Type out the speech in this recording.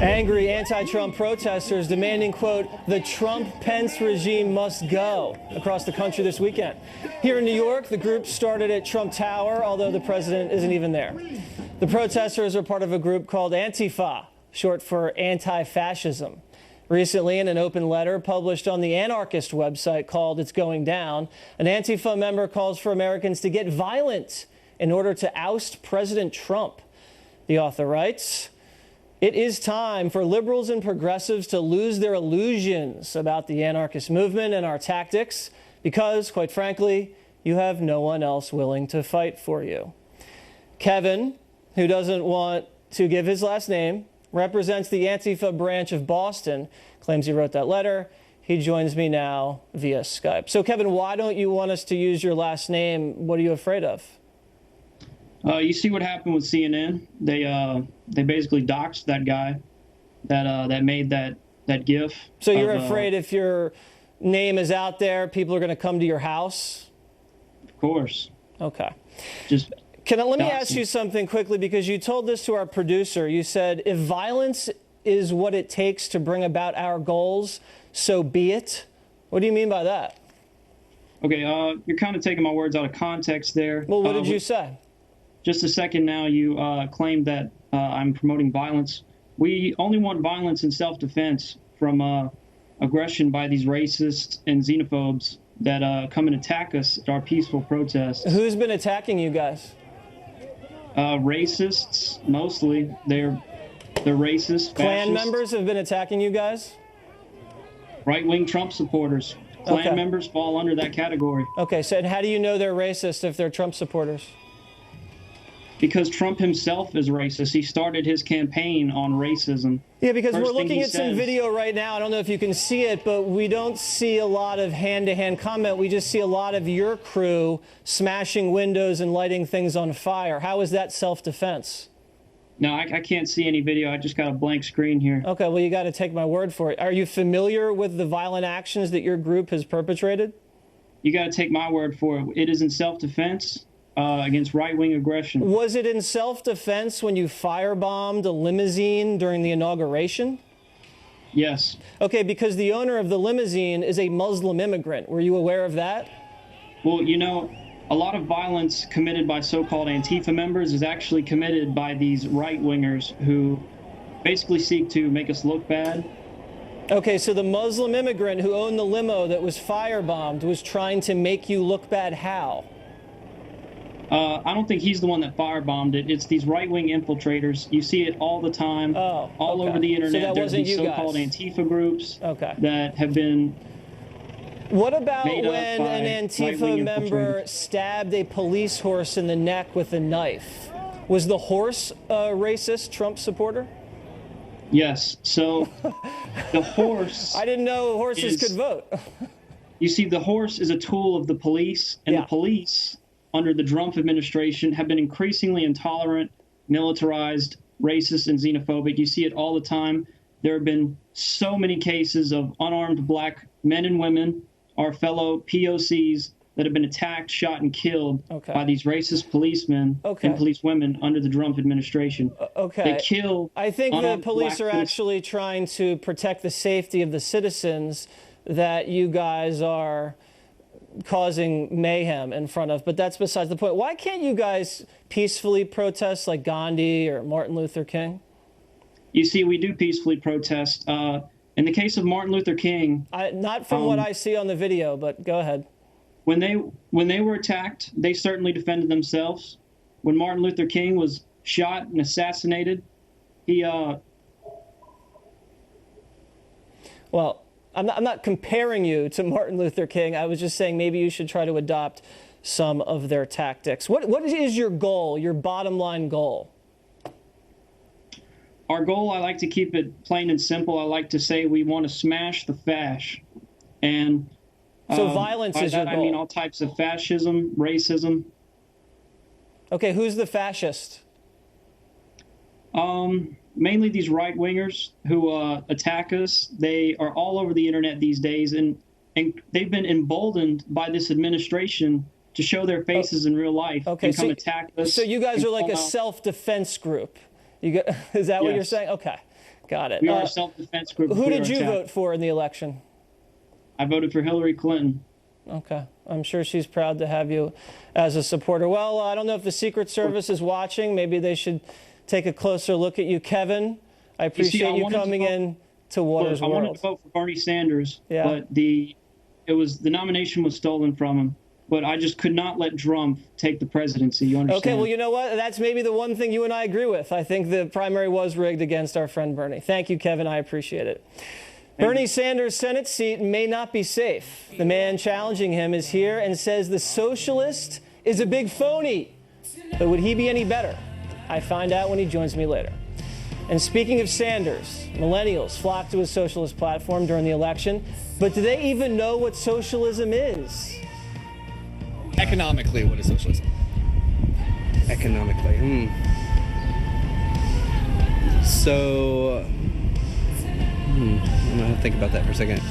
Angry anti-Trump protesters demanding, quote, the Trump-Pence regime must go across the country this weekend. Here in New York, the group started at Trump Tower, although the president isn't even there. The protesters are part of a group called Antifa, short for anti-fascism. Recently, in an open letter published on the anarchist website called It's Going Down, an Antifa member calls for Americans to get violent in order to oust President Trump. The author writes, it is time for liberals and progressives to lose their illusions about the anarchist movement and our tactics because, quite frankly, you have no one else willing to fight for you. Kevin, who doesn't want to give his last name, represents the Antifa branch of Boston, claims he wrote that letter. He joins me now via Skype. So, Kevin, why don't you want us to use your last name? What are you afraid of? You see what happened with CNN? They basically doxed that guy that made that GIF. So you're afraid if your name is out there, people are going to come to your house? Of course. Okay. Just let me ask you something quickly, because you told this to our producer. You said, if violence is what it takes to bring about our goals, so be it. What do you mean by that? Okay, you're kind of taking my words out of context there. Well, what did you say? Just a second now, you claimed that I'm promoting violence. We only want violence in self-defense from aggression by these racists and xenophobes that come and attack us at our peaceful protests. Who's been attacking you guys? Racists, mostly. They're racist. Klan members have been attacking you guys? Right-wing Trump supporters. Klan members fall under that category. Okay, so how do you know they're racist if they're Trump supporters? Because Trump himself is racist. He started his campaign on racism. Yeah, because we're looking at some video right now. I don't know if you can see it, but we don't see a lot of hand-to-hand comment. We just see a lot of your crew smashing windows and lighting things on fire. How is that self-defense? No, I can't see any video. I just got a blank screen here. Okay, well, you got to take my word for it. Are you familiar with the violent actions that your group has perpetrated? You got to take my word for it. It is in self-defense. Against right-wing aggression. Was it in self-defense when you firebombed a limousine during the inauguration? Yes. Okay, because the owner of the limousine is a Muslim immigrant. Were you aware of that? Well, you know, a lot of violence committed by so-called Antifa members is actually committed by these right-wingers who basically seek to make us look bad. Okay, so the Muslim immigrant who owned the limo that was firebombed was trying to make you look bad how? I don't think he's the one that firebombed it. It's these right-wing infiltrators. You see it all the time, all over the internet. So that There's wasn't these you so-called guys. Antifa groups that have been What about when an Antifa member stabbed a police horse in the neck with a knife? Was the horse a racist Trump supporter? Yes. So the horse... I didn't know horses could vote. You see, the horse is a tool of the police, and the police... under the Trump administration, have been increasingly intolerant, militarized, racist, and xenophobic. You see it all the time. There have been so many cases of unarmed black men and women, our fellow POCs, that have been attacked, shot, and killed by these racist policemen and policewomen under the Trump administration. They kill. I think the police are actually trying to protect the safety of the citizens that you guys are causing mayhem in front of, but that's besides the point. Why can't you guys peacefully protest like Gandhi or Martin Luther King? You see, we do peacefully protest. In the case of Martin Luther King... not from what I see on the video, but go ahead. When they were attacked, they certainly defended themselves. When Martin Luther King was shot and assassinated, he... Well... I'm not comparing you to Martin Luther King. I was just saying maybe you should try to adopt some of their tactics. What is your goal, your bottom line goal? Our goal, I like to keep it plain and simple. I like to say we want to smash the fash. And so violence is your goal. I mean all types of fascism, racism. Okay, who's the fascist? Mainly these right-wingers who attack us. They are all over the internet these days, and they've been emboldened by this administration to show their faces in real life and come attack us. So you guys are like a self-defense group. Is that what Yes. you're saying? Okay, got it. We are a self-defense group. Who We did are you attacked. vote for in the election? I voted for Hillary Clinton. Okay. I'm sure she's proud to have you as a supporter. Well, I don't know if the Secret Service is watching. Maybe they should take a closer look at you. Kevin, I appreciate you coming in to Water's I World. wanted to vote for Bernie Sanders, Yeah. but the nomination was stolen from him. But I just could not let Trump take the presidency. You understand? Okay, well, you know what? That's maybe the one thing you and I agree with. I think the primary was rigged against our friend Bernie. Thank you, Kevin. I appreciate it. Bernie Sanders' Senate seat may not be safe. The man challenging him is here and says the socialist is a big phony. But would he be any better? I find out when he joins me later. And speaking of Sanders, millennials flocked to his socialist platform during the election. But do they even know what socialism is? Economically, what is socialism? Economically, So, I'm gonna think about that for a second.